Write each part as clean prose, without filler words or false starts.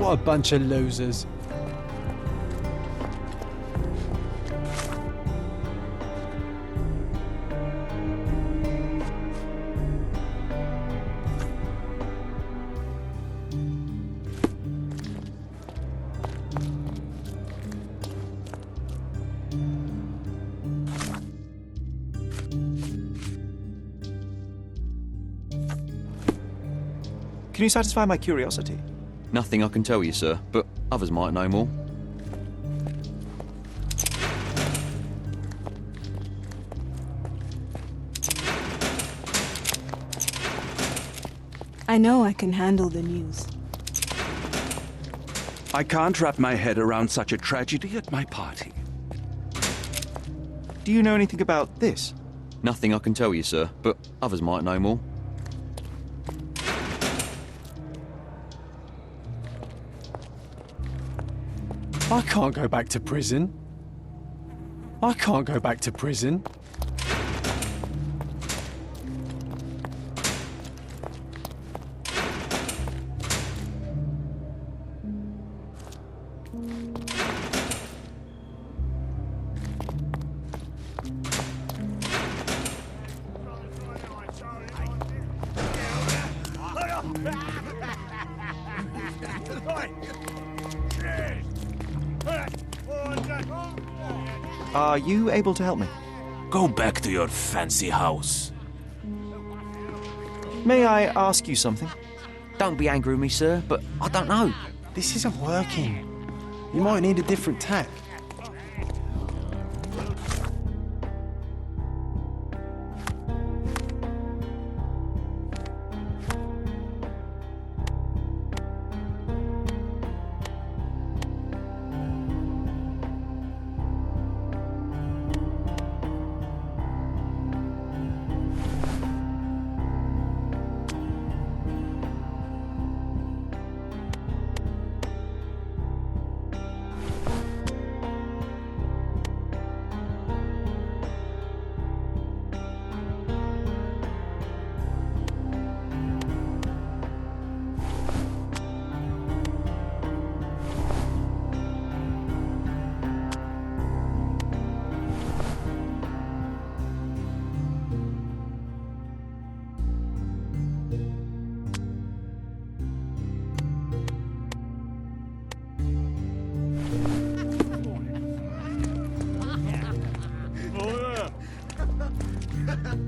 What a bunch of losers. Can you satisfy my curiosity? Nothing I can tell you, sir, but others might know more. I know I can handle the news. I can't wrap my head around such a tragedy at my party. Do you know anything about this? Nothing I can tell you, sir, but others might know more. I can't go back to prison. I can't go back to prison. Are you able to help me? Go back to your fancy house. May I ask you something? Don't be angry with me, sir, but I don't know. This isn't working. You might need a different tack.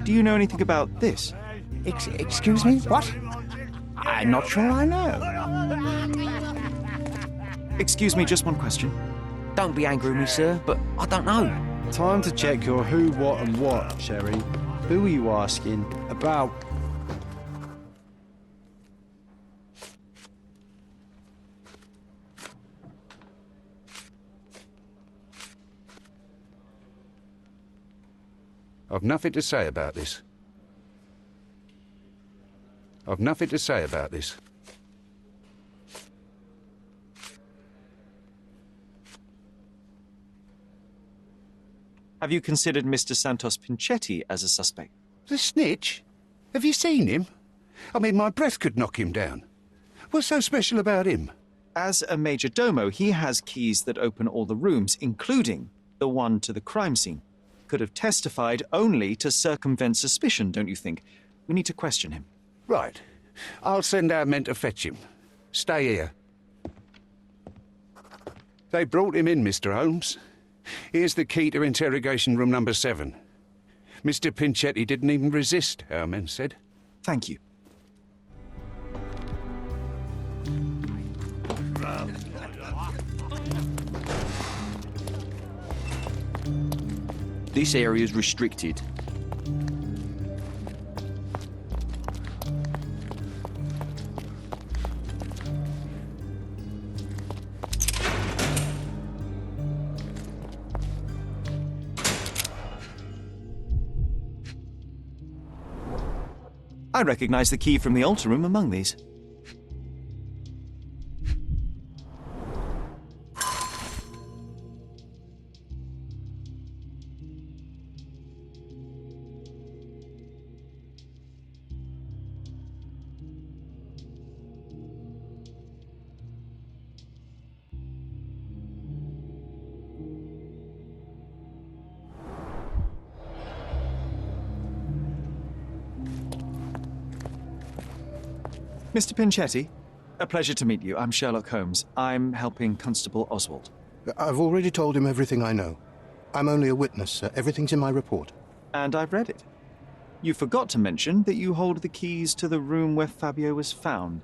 Do you know anything about this? Excuse me? What? I'm not sure I know. Excuse me, just one question. Don't be angry with me, sir, but I don't know. Time to check your who, what and what, Sherry. Who are you asking about? I've nothing to say about this. I've nothing to say about this. Have you considered Mr. Santos Pinchetti as a suspect? The snitch? Have you seen him? I mean, my breath could knock him down. What's so special about him? As a major domo, he has keys that open all the rooms, including the one to the crime scene. Could have testified only to circumvent suspicion, don't you think? We need to question him. Right. I'll send our men to fetch him. Stay here. They brought him in, Mr. Holmes. Here's the key to interrogation room number 7. Mr. Pinchetti didn't even resist, our men said. Thank you. This area is restricted. I recognize the key from the altar room among these. Mr. Pinchetti, a pleasure to meet you. I'm Sherlock Holmes. I'm helping Constable Oswald. I've already told him everything I know. I'm only a witness, sir. Everything's in my report. And I've read it. You forgot to mention that you hold the keys to the room where Fabio was found.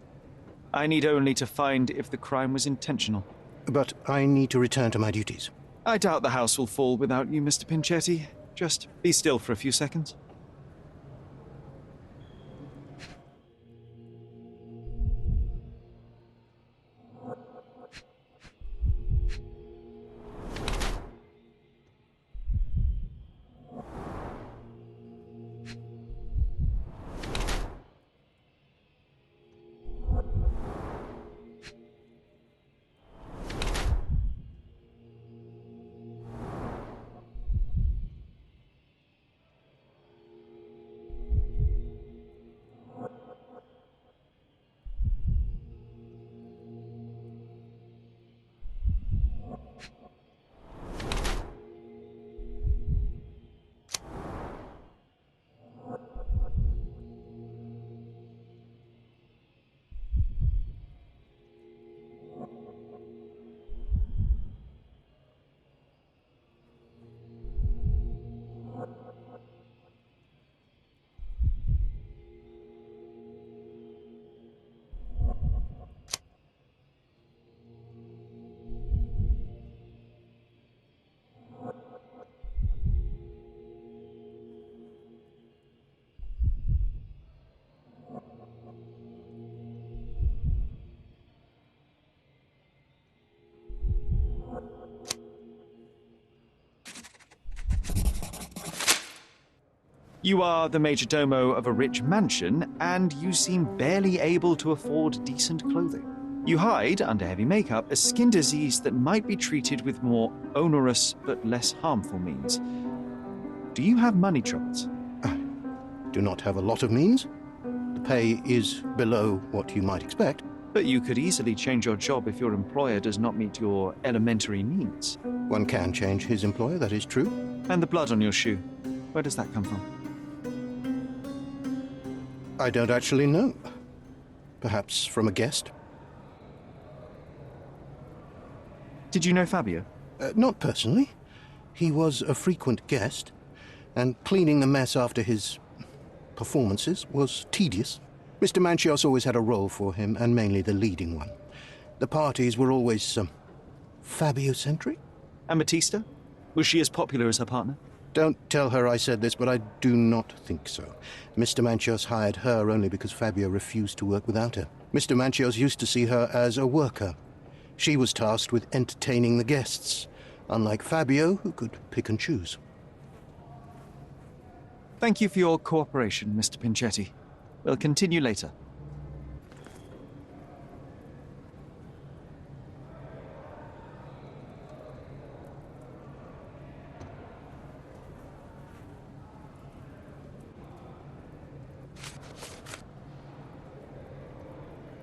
I need only to find if the crime was intentional. But I need to return to my duties. I doubt the house will fall without you, Mr. Pinchetti. Just be still for a few seconds. You are the major domo of a rich mansion, and you seem barely able to afford decent clothing. You hide under heavy makeup a skin disease that might be treated with more onerous but less harmful means. Do you have money troubles? I do not have a lot of means. The pay is below what you might expect. But you could easily change your job if your employer does not meet your elementary needs. One can change his employer, that is true. And the blood on your shoe, where does that come from? I don't actually know. Perhaps from a guest? Did you know Fabio? Not personally. He was a frequent guest, and cleaning the mess after his performances was tedious. Mr. Manchios always had a role for him, and mainly the leading one. The parties were always, Fabio-centric? And Batista? Was she as popular as her partner? Don't tell her I said this, but I do not think so. Mr. Manchios hired her only because Fabio refused to work without her. Mr. Manchios used to see her as a worker. She was tasked with entertaining the guests, unlike Fabio, who could pick and choose. Thank you for your cooperation, Mr. Pinchetti. We'll continue later.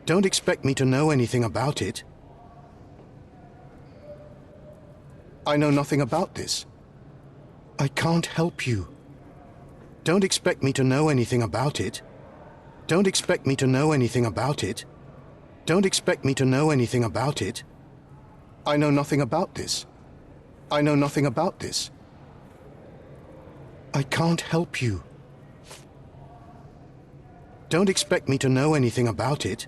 Don't expect me to know anything about it. I know nothing about this. I can't help you. Don't expect me to know anything about it. Don't expect me to know anything about it. Don't expect me to know anything about it. I know nothing about this. I know nothing about this. I can't help you. Don't expect me to know anything about it.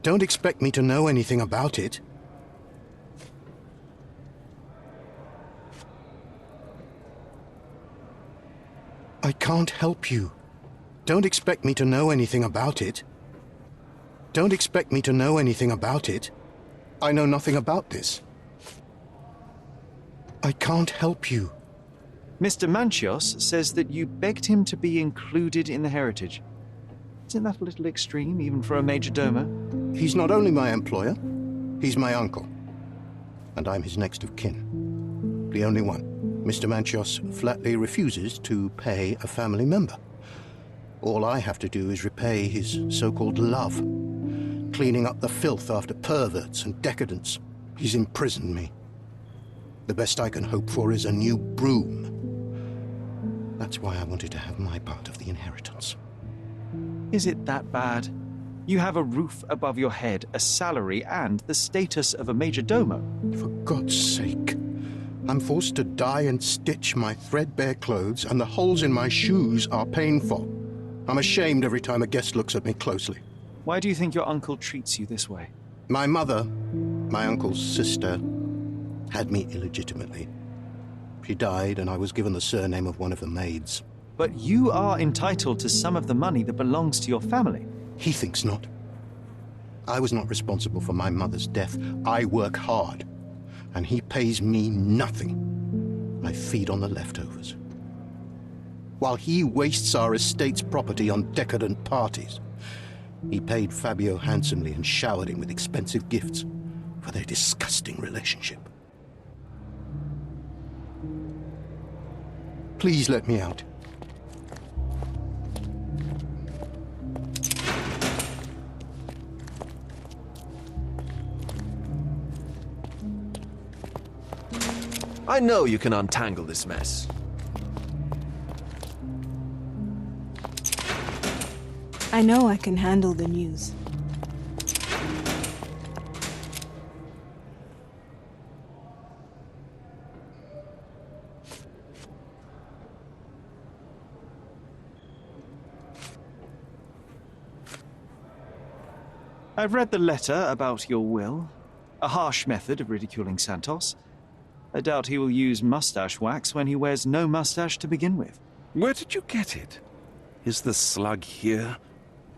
Don't expect me to know anything about it. I can't help you. Don't expect me to know anything about it. Don't expect me to know anything about it. I know nothing about this. I can't help you. Mr. Manchios says that you begged him to be included in the heritage. Isn't that a little extreme, even for a major domo? He's not only my employer, he's my uncle. And I'm his next of kin. The only one. Mr. Manchios flatly refuses to pay a family member. All I have to do is repay his so-called love, cleaning up the filth after perverts and decadents. He's imprisoned me. The best I can hope for is a new broom. That's why I wanted to have my part of the inheritance. Is it that bad? You have a roof above your head, a salary, and the status of a major domo. For God's sake. I'm forced to dye and stitch my threadbare clothes, and the holes in my shoes are painful. I'm ashamed every time a guest looks at me closely. Why do you think your uncle treats you this way? My mother, my uncle's sister, had me illegitimately. She died, and I was given the surname of one of the maids. But you are entitled to some of the money that belongs to your family. He thinks not. I was not responsible for my mother's death. I work hard, and he pays me nothing. I feed on the leftovers. While he wastes our estate's property on decadent parties, he paid Fabio handsomely and showered him with expensive gifts for their disgusting relationship. Please let me out. I know you can untangle this mess. I know I can handle the news. I've read the letter about your will. A harsh method of ridiculing Santos. I doubt he will use mustache wax when he wears no mustache to begin with. Where did you get it? Is the slug here?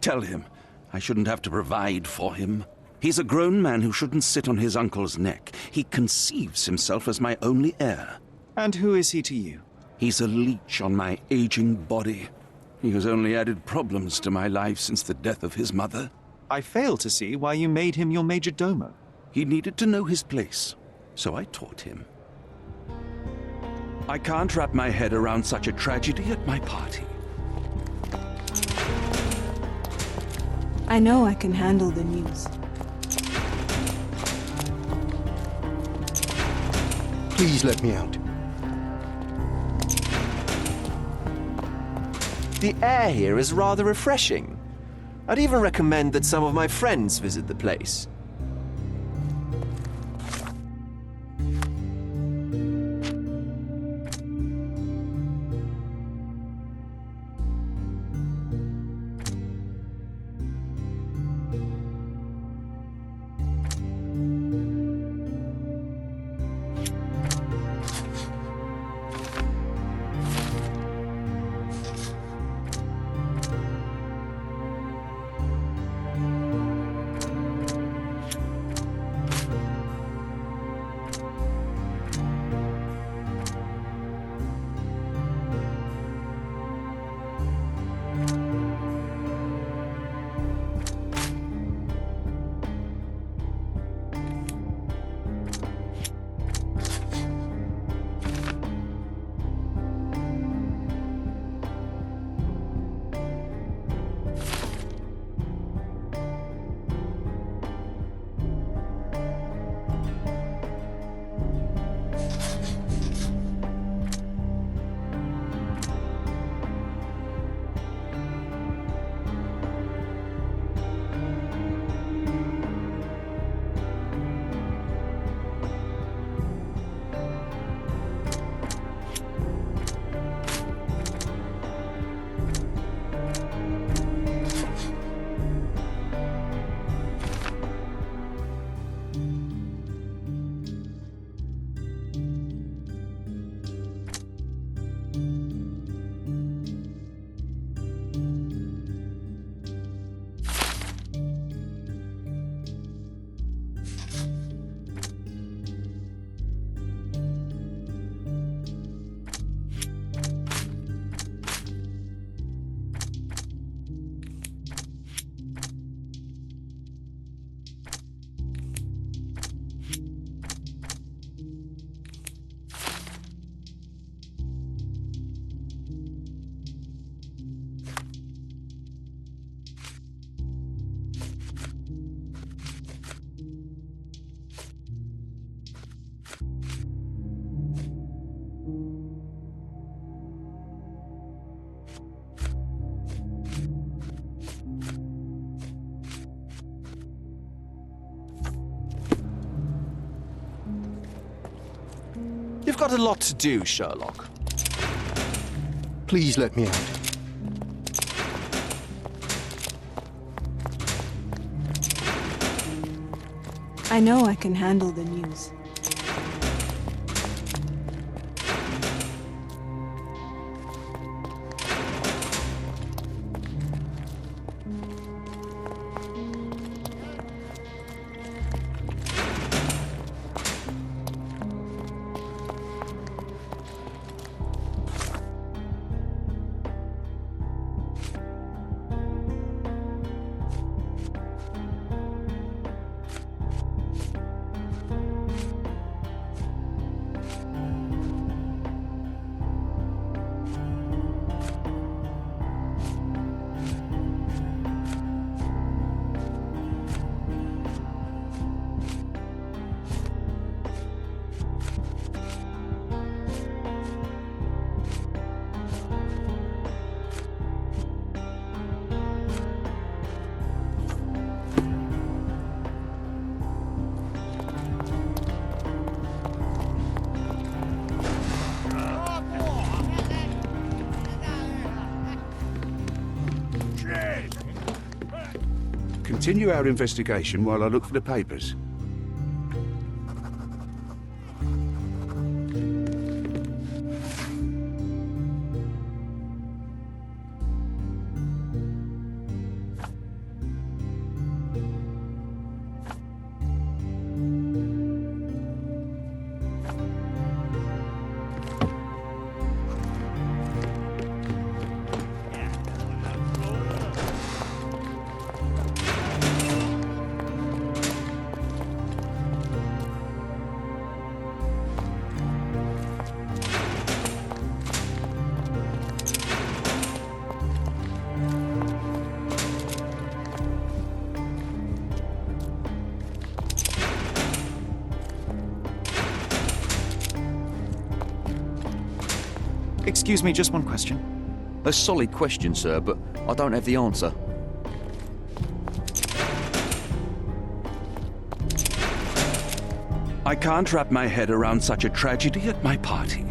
Tell him I shouldn't have to provide for him. He's a grown man who shouldn't sit on his uncle's neck. He conceives himself as my only heir. And who is he to you? He's a leech on my aging body. He has only added problems to my life since the death of his mother. I fail to see why you made him your major domo. He needed to know his place, so I taught him. I can't wrap my head around such a tragedy at my party. I know I can handle the news. Please let me out. The air here is rather refreshing. I'd even recommend that some of my friends visit the place. You've got a lot to do, Sherlock. Please let me out. I know I can handle the news. Continue our investigation while I look for the papers. Excuse me, just one question. A solid question, sir, but I don't have the answer. I can't wrap my head around such a tragedy at my party.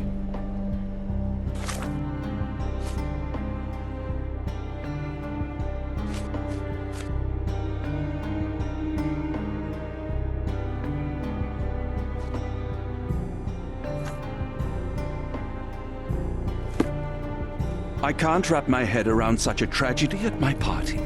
I can't wrap my head around such a tragedy at my party.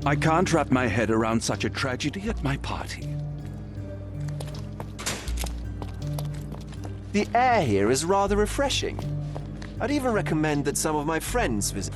I can't wrap my head around such a tragedy at my party. The air here is rather refreshing. I'd even recommend that some of my friends visit.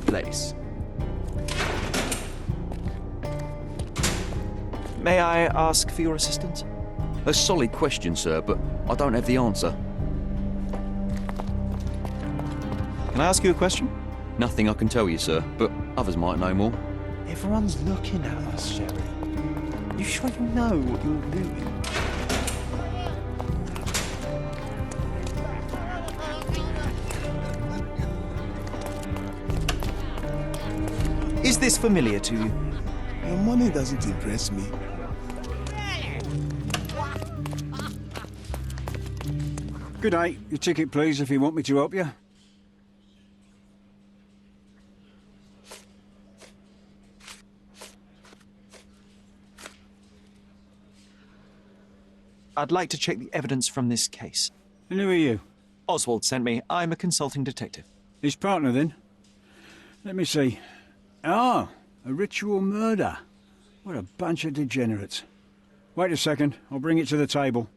place. May I ask for your assistance? A solid question, sir, but I don't have the answer. Can I ask you a question? Nothing I can tell you, sir, but others might know more. Everyone's looking at us, Sherry. You sure you know what you're doing? Is this familiar to you? Your money doesn't impress me. Good day. Your ticket, please, if you want me to help you. I'd like to check the evidence from this case. And who are you? Oswald sent me. I'm a consulting detective. His partner, then? Let me see. Ah, a ritual murder. What a bunch of degenerates. Wait a second. I'll bring it to the table.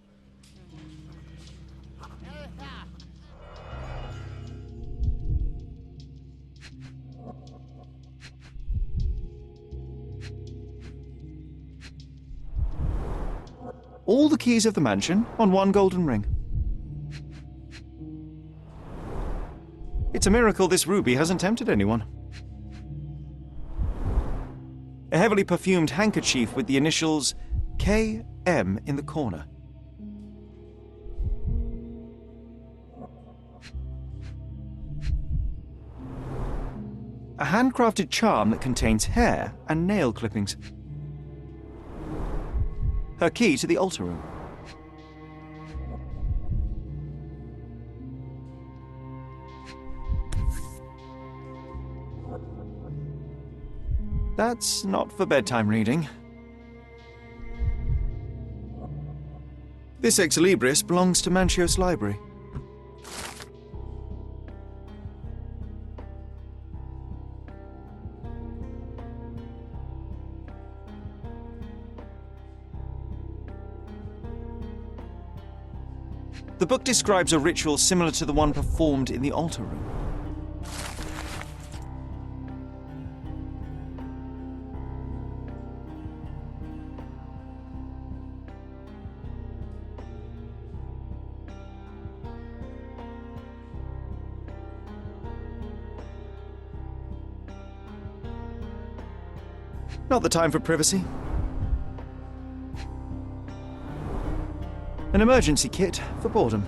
All the keys of the mansion on one golden ring. It's a miracle this ruby hasn't tempted anyone. A heavily perfumed handkerchief with the initials KM in the corner. A handcrafted charm that contains hair and nail clippings. Her key to the altar room. That's not for bedtime reading. This ex libris belongs to Manchios Library. The book describes a ritual similar to the one performed in the altar room. Not the time for privacy. An emergency kit for boredom.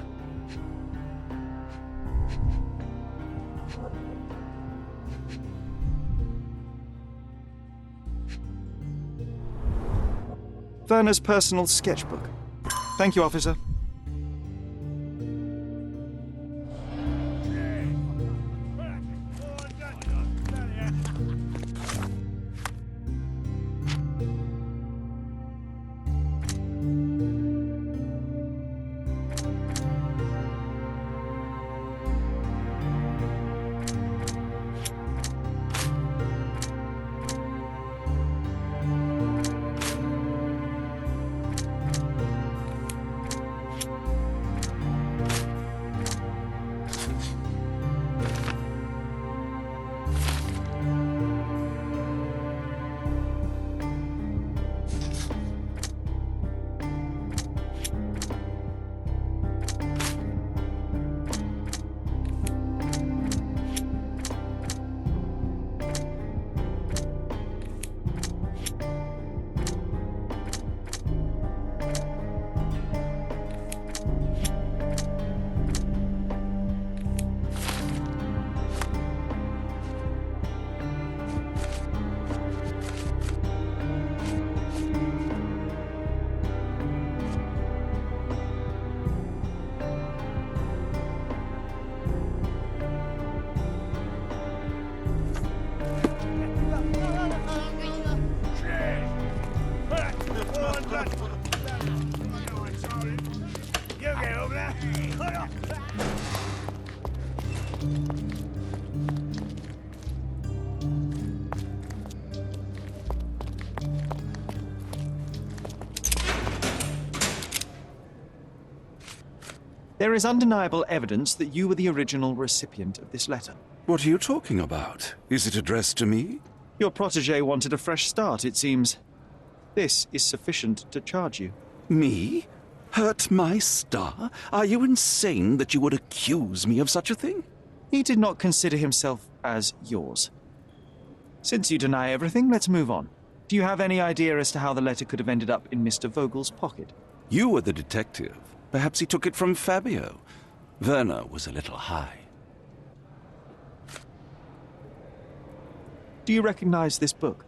Werner's personal sketchbook. Thank you, officer. There is undeniable evidence that you were the original recipient of this letter. What are you talking about? Is it addressed to me? Your protege wanted a fresh start, it seems. This is sufficient to charge you. Me? Hurt my star? Are you insane that you would accuse me of such a thing? He did not consider himself as yours. Since you deny everything, let's move on. Do you have any idea as to how the letter could have ended up in Mr. Vogel's pocket? You were the detective. Perhaps he took it from Fabio. Werner was a little high. Do you recognize this book?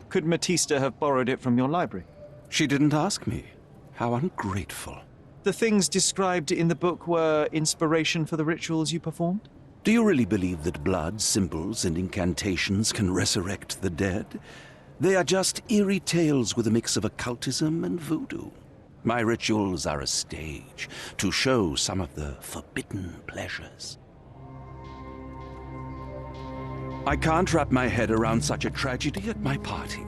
Could Matista have borrowed it from your library? She didn't ask me. How ungrateful. The things described in the book were inspiration for the rituals you performed? Do you really believe that blood, symbols, and incantations can resurrect the dead? They are just eerie tales with a mix of occultism and voodoo. My rituals are a stage to show some of the forbidden pleasures. I can't wrap my head around such a tragedy at my party.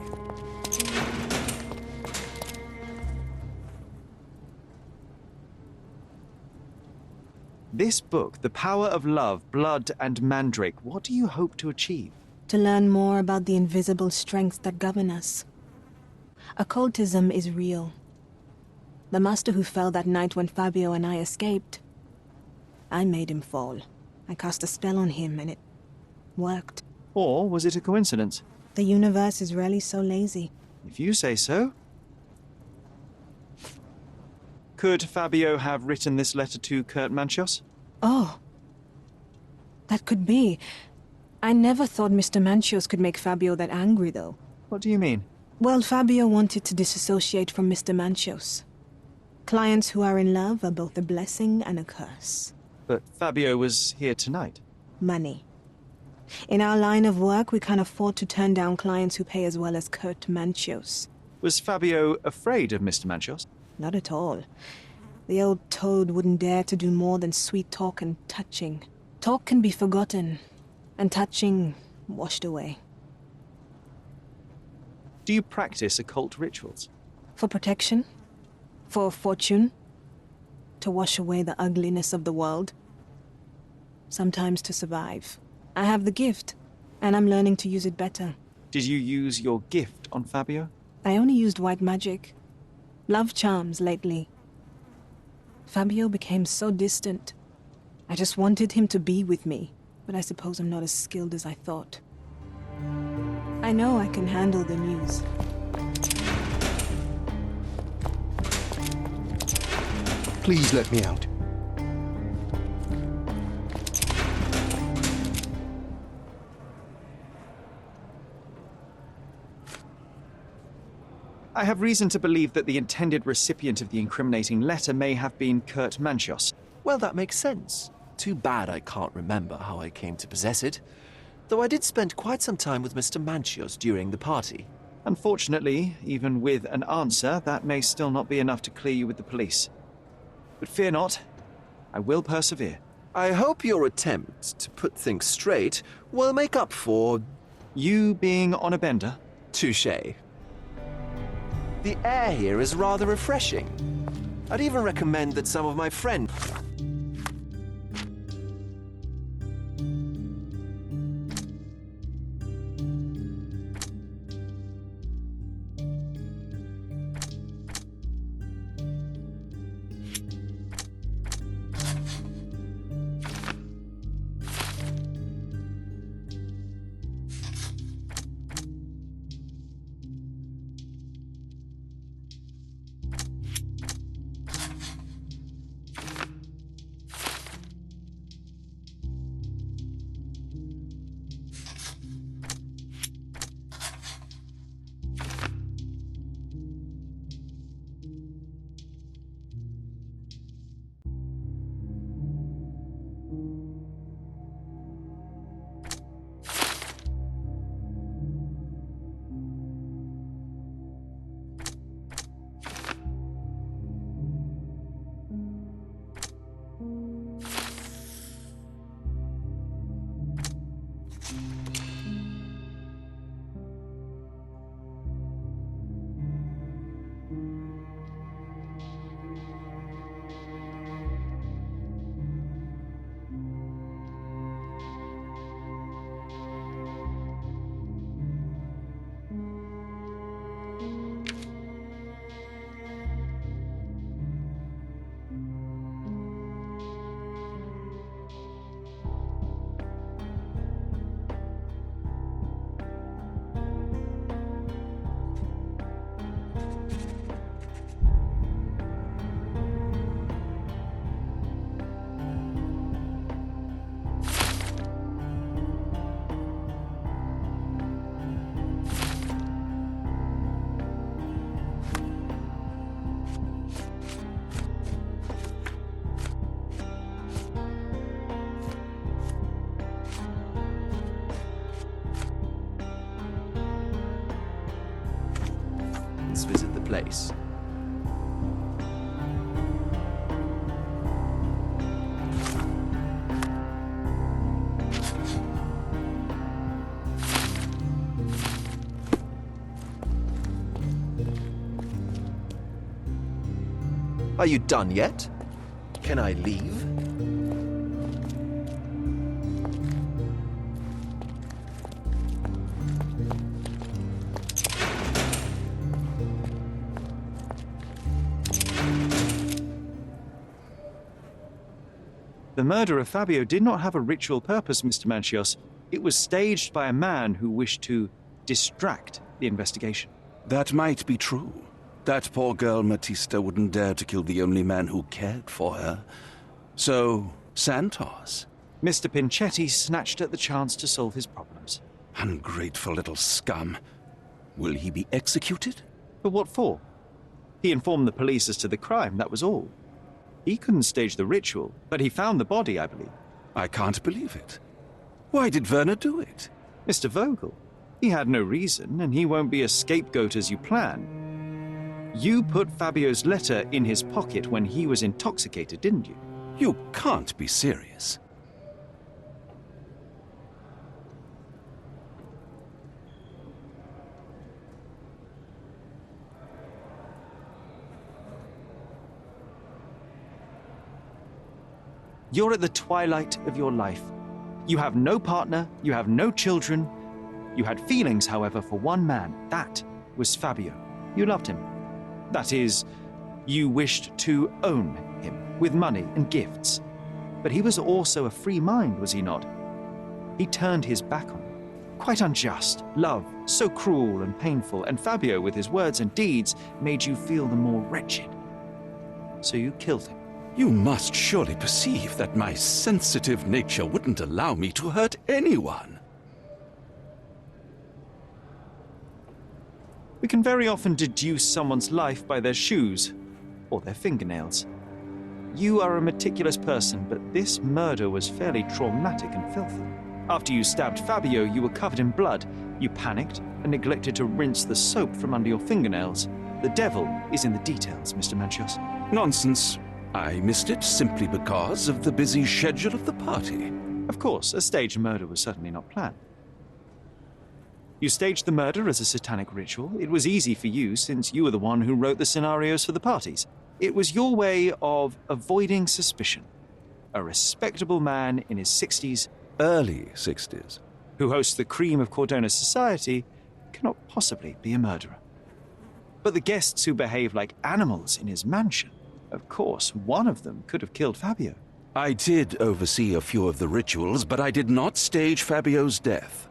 This book, The Power of Love, Blood, and Mandrake, what do you hope to achieve? To learn more about the invisible strengths that govern us. Occultism is real. The master who fell that night when Fabio and I escaped, I made him fall. I cast a spell on him and it worked. Or was it a coincidence? The universe is rarely so lazy. If you say so. Could Fabio have written this letter to Kurt Manchios? Oh. That could be. I never thought Mr. Manchios could make Fabio that angry, though. What do you mean? Well, Fabio wanted to disassociate from Mr. Manchios. Clients who are in love are both a blessing and a curse. But Fabio was here tonight. Money. In our line of work, we can't afford to turn down clients who pay as well as Kurt Manchios. Was Fabio afraid of Mr. Manchios? Not at all. The old toad wouldn't dare to do more than sweet talk and touching. Talk can be forgotten, and touching washed away. Do you practice occult rituals? For protection? For fortune? To wash away the ugliness of the world? Sometimes to survive. I have the gift, and I'm learning to use it better. Did you use your gift on Fabio? I only used white magic. Love charms lately. Fabio became so distant. I just wanted him to be with me, but I suppose I'm not as skilled as I thought. I know I can handle the news. Please let me out. I have reason to believe that the intended recipient of the incriminating letter may have been Kurt Manchios. Well, that makes sense. Too bad I can't remember how I came to possess it. Though I did spend quite some time with Mr. Manchios during the party. Unfortunately, even with an answer, that may still not be enough to clear you with the police. But fear not, I will persevere. I hope your attempt to put things straight will make up for... You being on a bender? Touché. The air here is rather refreshing. I'd even recommend that some of my friends... let's visit the place. Are you done yet? Can I leave? The murder of Fabio did not have a ritual purpose, Mr. Manchios. It was staged by a man who wished to distract the investigation. That might be true. That poor girl Matista wouldn't dare to kill the only man who cared for her. So, Santos. Mr. Pinchetti snatched at the chance to solve his problems. Ungrateful little scum. Will he be executed? But what for? He informed the police as to the crime, that was all. He couldn't stage the ritual, but he found the body, I believe. I can't believe it. Why did Werner do it? Mr. Vogel. He had no reason, and he won't be a scapegoat as you plan. You put Fabio's letter in his pocket when he was intoxicated, didn't you? You can't be serious. You're at the twilight of your life. You have no partner, you have no children. You had feelings, however, for one man. That was Fabio. You loved him. That is, you wished to own him with money and gifts. But he was also a free mind, was he not? He turned his back on you. Quite unjust. Love, so cruel and painful, and Fabio, with his words and deeds, made you feel the more wretched. So you killed him. You must surely perceive that my sensitive nature wouldn't allow me to hurt anyone. We can very often deduce someone's life by their shoes or their fingernails. You are a meticulous person, but this murder was fairly traumatic and filthy. After you stabbed Fabio, you were covered in blood. You panicked and neglected to rinse the soap from under your fingernails. The devil is in the details, Mr. Manchios. Nonsense. I missed it simply because of the busy schedule of the party. Of course, a staged murder was certainly not planned. You staged the murder as a satanic ritual. It was easy for you, since you were the one who wrote the scenarios for the parties. It was your way of avoiding suspicion. A respectable man in his 60s, Early 60s. who hosts the cream of Cordona's society, cannot possibly be a murderer. But the guests who behave like animals in his mansion, of course, one of them could have killed Fabio. I did oversee a few of the rituals, but I did not stage Fabio's death.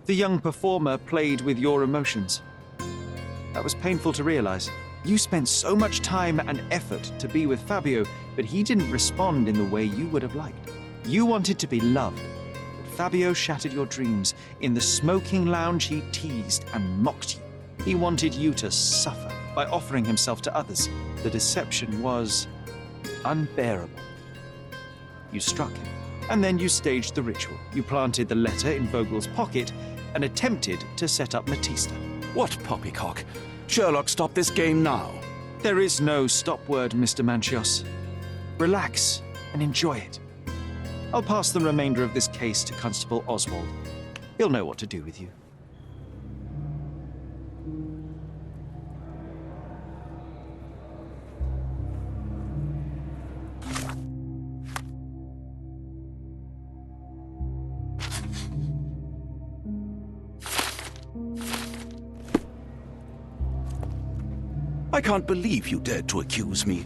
The young performer played with your emotions. That was painful to realize. You spent so much time and effort to be with Fabio, but he didn't respond in the way you would have liked. You wanted to be loved, but Fabio shattered your dreams. In the smoking lounge, he teased and mocked you. He wanted you to suffer by offering himself to others. The deception was unbearable. You struck him, and then you staged the ritual. You planted the letter in Vogel's pocket and attempted to set up Matista. What poppycock? Sherlock, stop this game now. There is no stop word, Mr. Manchios. Relax and enjoy it. I'll pass the remainder of this case to Constable Oswald. He'll know what to do with you. I can't believe you dared to accuse me.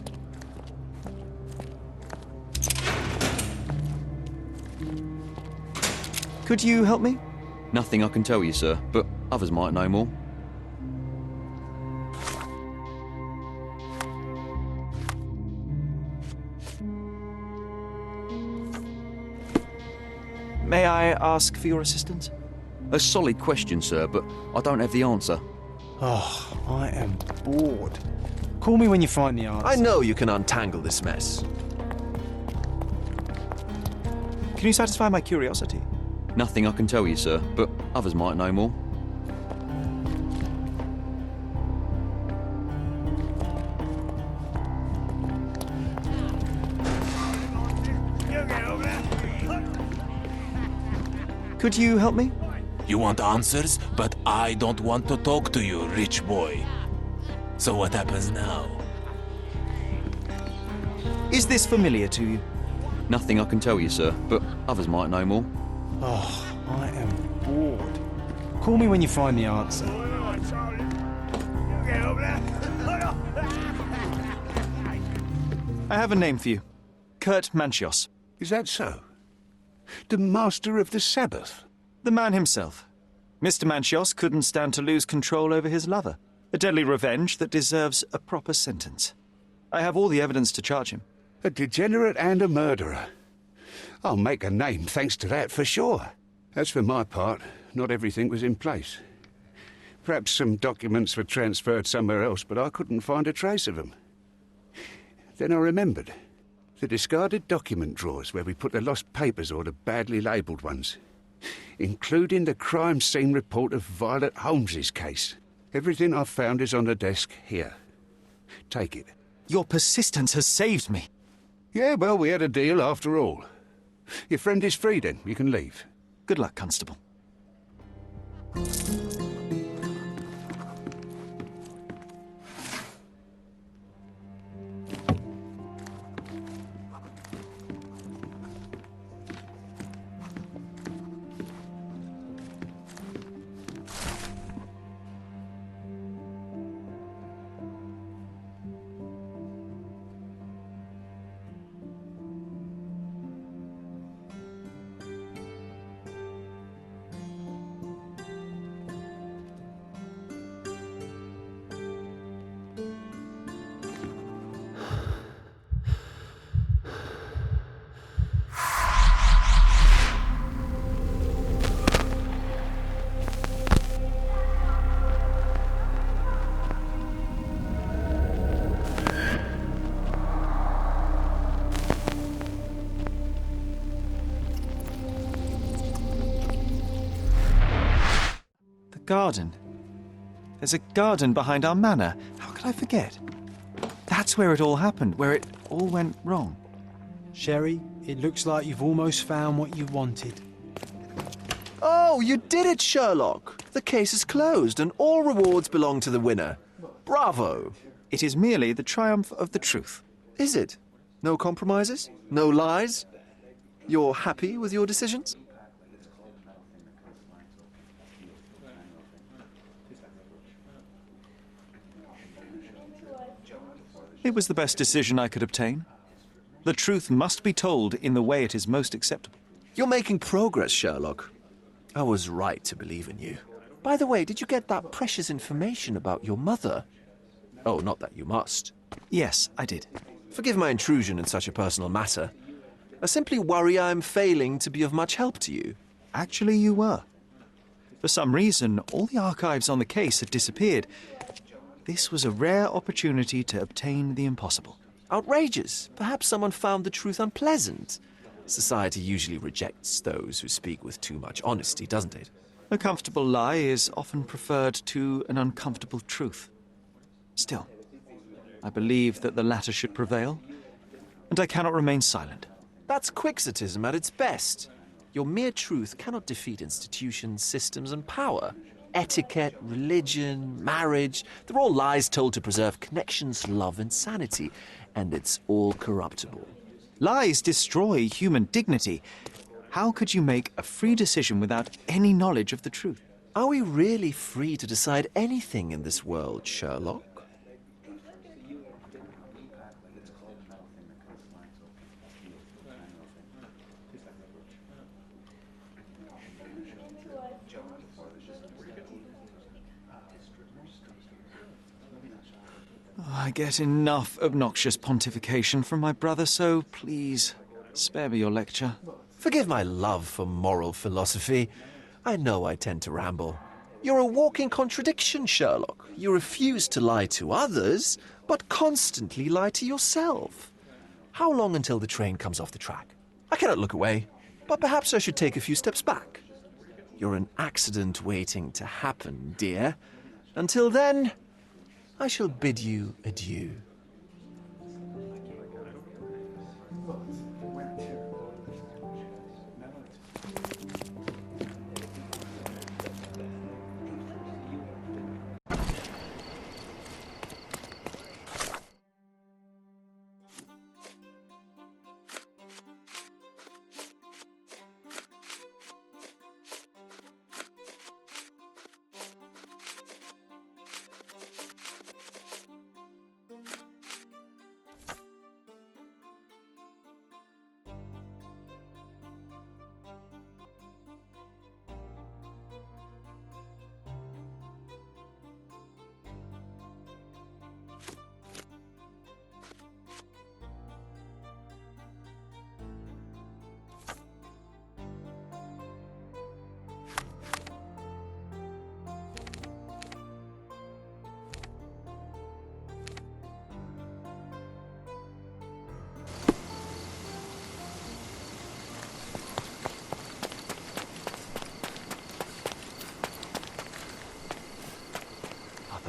Could you help me? Nothing I can tell you, sir, but others might know more. May I ask for your assistance? A solid question, sir, but I don't have the answer. Oh, I am bored. Call me when you find the answer. I know you can untangle this mess. Can you satisfy my curiosity? Nothing I can tell you, sir, but others might know more. Could you help me? You want answers, but I don't want to talk to you, rich boy. So what happens now? Is this familiar to you? Nothing I can tell you, sir, but others might know more. Oh, I am bored. Call me when you find the answer. I have a name for you. Kurt Manchios. Is that so? The master of the Sabbath? The man himself. Mr. Manchios couldn't stand to lose control over his lover. A deadly revenge that deserves a proper sentence. I have all the evidence to charge him. A degenerate and a murderer. I'll make a name thanks to that for sure. As for my part, not everything was in place. Perhaps some documents were transferred somewhere else, but I couldn't find a trace of them. Then I remembered. The discarded document drawers where we put the lost papers or the badly labelled ones. Including the crime scene report of Violet Holmes's case. Everything I've found is on the desk here. Take it. Your persistence has saved me. Yeah, well, we had a deal after all. Your friend is free then. You can leave. Good luck, Constable. Garden. There's a garden behind our manor. How could I forget? That's where it all happened, where it all went wrong. Sherry, it looks like you've almost found what you wanted. Oh, you did it, Sherlock! The case is closed and all rewards belong to the winner. Bravo! It is merely the triumph of the truth. Is it? No compromises? No lies? You're happy with your decisions? It was the best decision I could obtain. The truth must be told in the way it is most acceptable. You're making progress, Sherlock. I was right to believe in you. By the way, did you get that precious information about your mother? Oh, not that you must. Yes, I did. Forgive my intrusion in such a personal matter. I simply worry I'm failing to be of much help to you. Actually, you were. For some reason, all the archives on the case had disappeared. This was a rare opportunity to obtain the impossible. Outrageous. Perhaps someone found the truth unpleasant. Society usually rejects those who speak with too much honesty, doesn't it? A comfortable lie is often preferred to an uncomfortable truth. Still, I believe that the latter should prevail, and I cannot remain silent. That's quixotism at its best. Your mere truth cannot defeat institutions, systems, and power. Etiquette, religion, marriage, they're all lies told to preserve connections, love, and sanity, and it's all corruptible. Lies destroy human dignity. How could you make a free decision without any knowledge of the truth? Are we really free to decide anything in this world, Sherlock? I get enough obnoxious pontification from my brother, so please, spare me your lecture. Forgive my love for moral philosophy. I know I tend to ramble. You're a walking contradiction, Sherlock. You refuse to lie to others, but constantly lie to yourself. How long until the train comes off the track? I cannot look away, but perhaps I should take a few steps back. You're an accident waiting to happen, dear. Until then, I shall bid you adieu.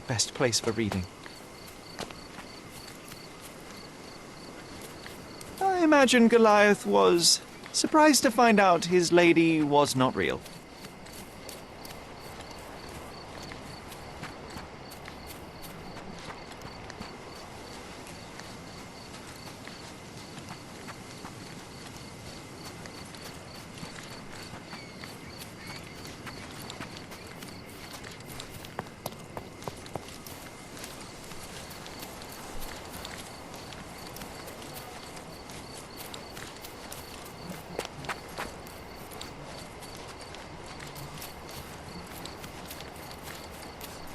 Best place for reading. I imagine Goliath was surprised to find out his lady was not real.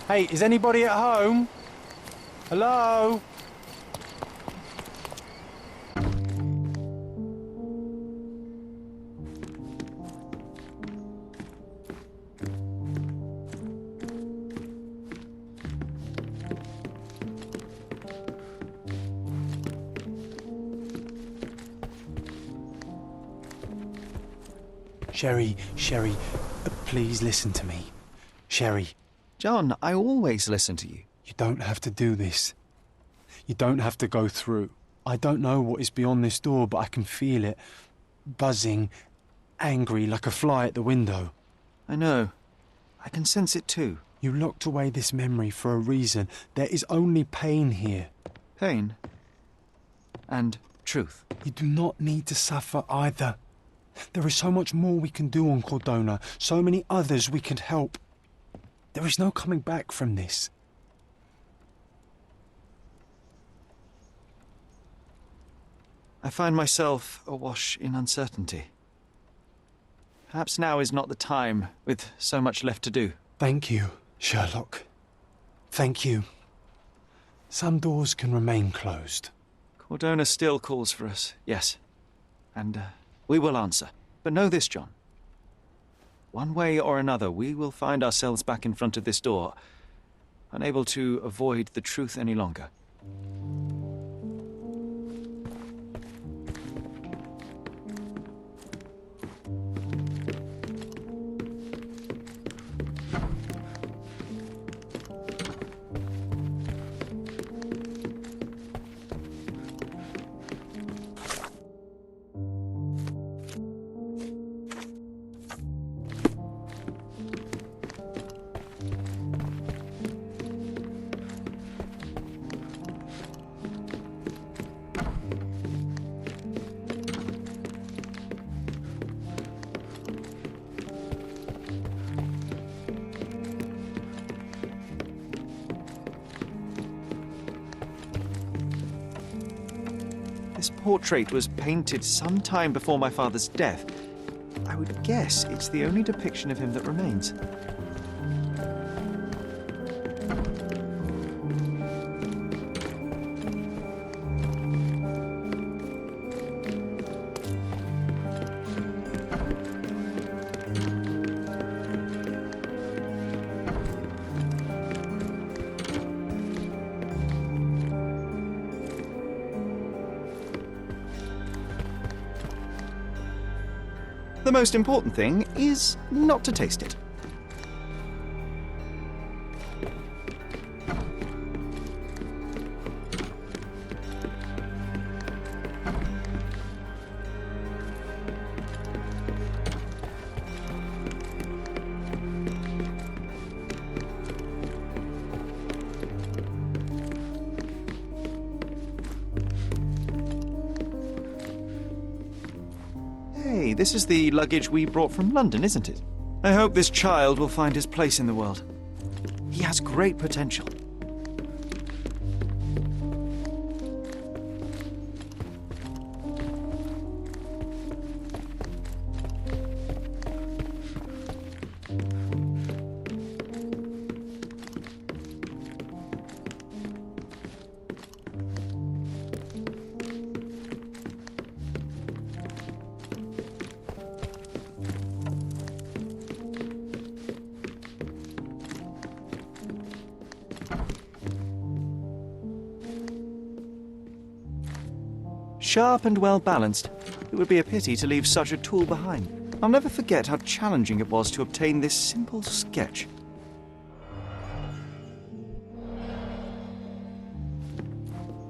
Hey, is anybody at home? Hello? Sherry, please listen to me. Sherry. John, I always listen to you. You don't have to do this. You don't have to go through. I don't know what is beyond this door, but I can feel it. Buzzing, angry, like a fly at the window. I know. I can sense it too. You locked away this memory for a reason. There is only pain here. Pain? And truth. You do not need to suffer either. There is so much more we can do on Cordona, so many others we can help. There is no coming back from this. I find myself awash in uncertainty. Perhaps now is not the time, with so much left to do. Thank you, Sherlock. Thank you. Some doors can remain closed. Cordona still calls for us, yes. And we will answer. But know this, John. One way or another, we will find ourselves back in front of this door, unable to avoid the truth any longer. This portrait was painted some time before my father's death. I would guess it's the only depiction of him that remains. The most important thing is not to taste it. Hey, this is the luggage we brought from London, isn't it? I hope this child will find his place in the world. He has great potential. Sharp and well balanced. It would be a pity to leave such a tool behind. I'll never forget how challenging it was to obtain this simple sketch.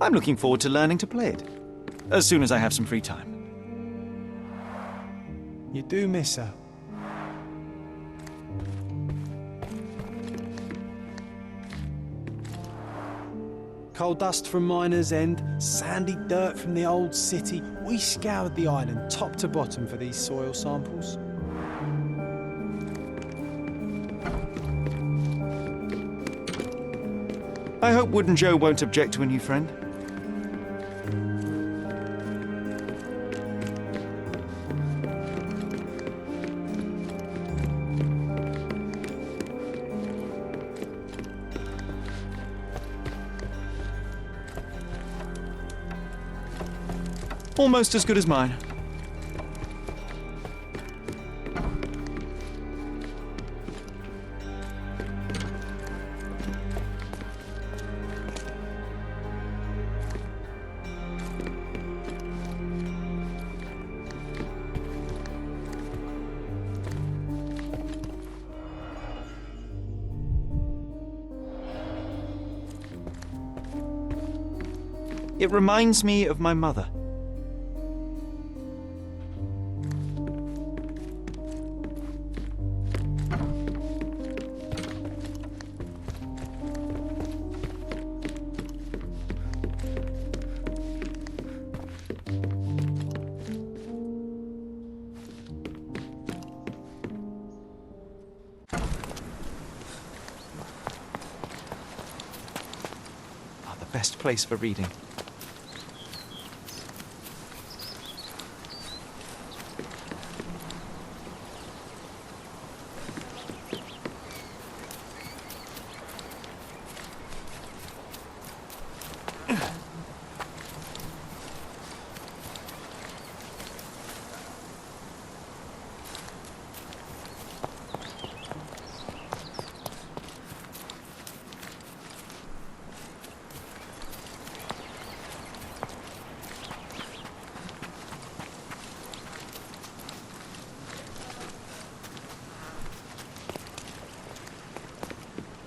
I'm looking forward to learning to play it, as soon as I have some free time. You do miss her. Coal dust from Miner's End, sandy dirt from the old city. We scoured the island top to bottom for these soil samples. I hope Wooden Joe won't object to a new friend. Almost as good as mine. It reminds me of my mother. The best place for reading.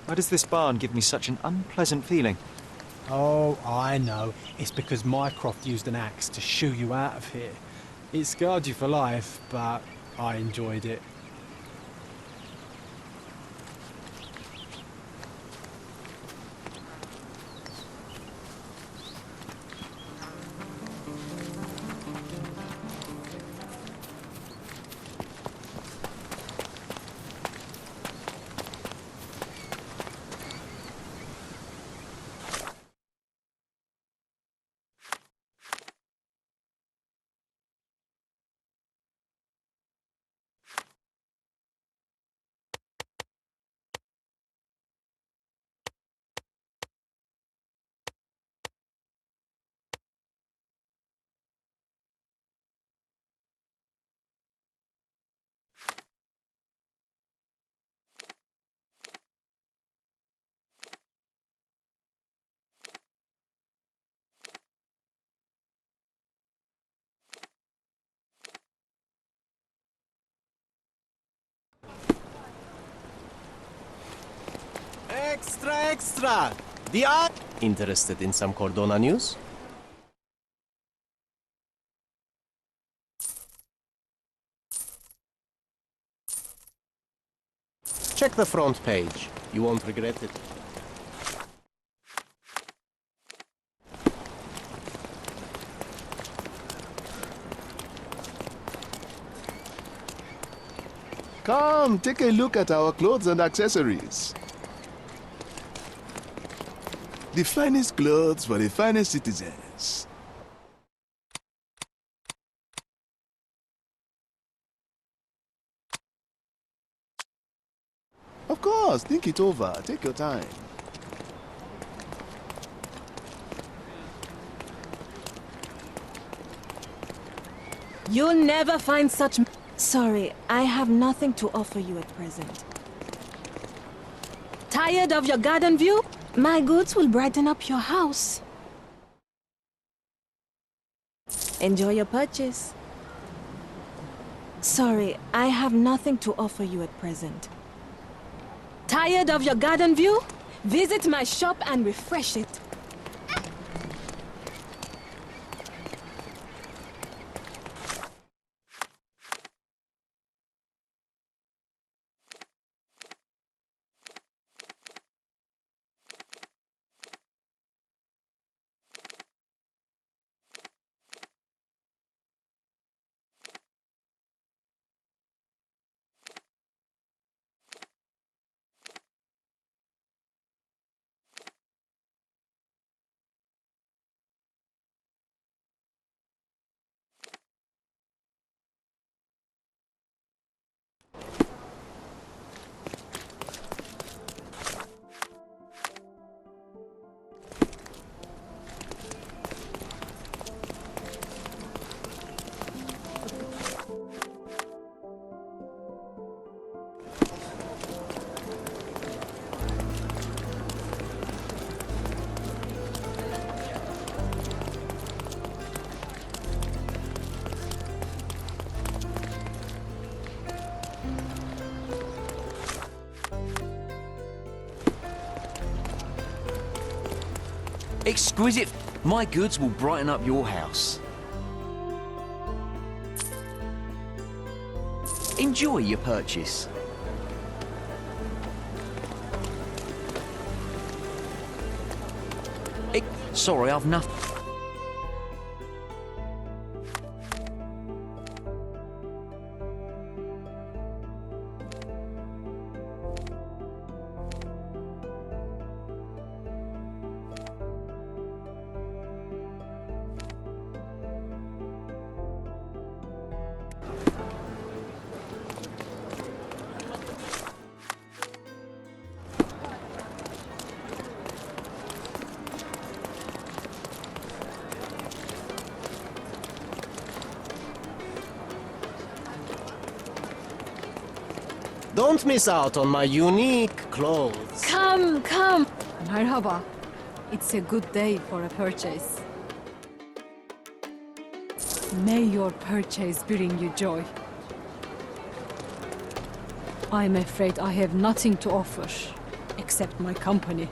Why does this barn give me such an unpleasant feeling? Oh, I know. It's because Mycroft used an axe to shoo you out of here. It scarred you for life, but I enjoyed it. Extra, extra! The art. Interested in some Cordona news? Check the front page. You won't regret it. Come, take a look at our clothes and accessories. The finest clothes for the finest citizens. Of course, think it over. Take your time. You'll never find such... Sorry, I have nothing to offer you at present. Tired of your garden view? My goods will brighten up your house. Enjoy your purchase. Sorry, I have nothing to offer you at present. Tired of your garden view? Visit my shop and refresh it. Exquisite. My goods will brighten up your house. Enjoy your purchase. Sorry, I've nothing. Don't miss out on my unique clothes. Come, come. Merhaba. It's a good day for a purchase. May your purchase bring you joy. I'm afraid I have nothing to offer, except my company.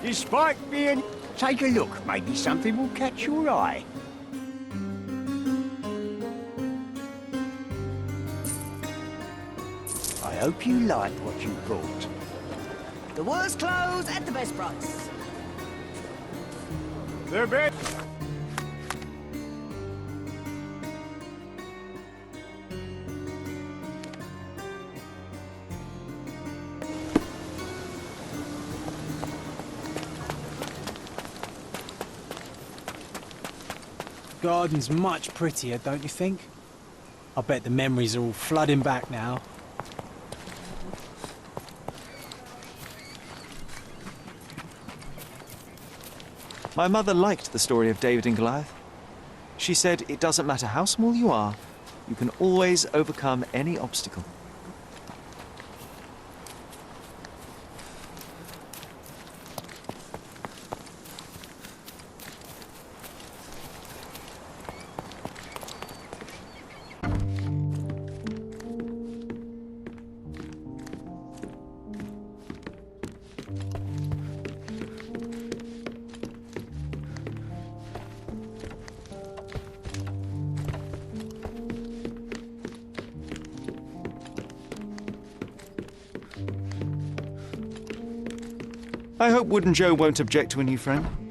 Despite being... Take a look. Maybe something will catch your eye. I hope you like what you brought. The worst clothes at the best price. They're bad. garden's much prettier, don't you think? I bet the memories are all flooding back now. My mother liked the story of David and Goliath. She said it doesn't matter how small you are, you can always overcome any obstacle. I hope Wooden Joe won't object to a new friend.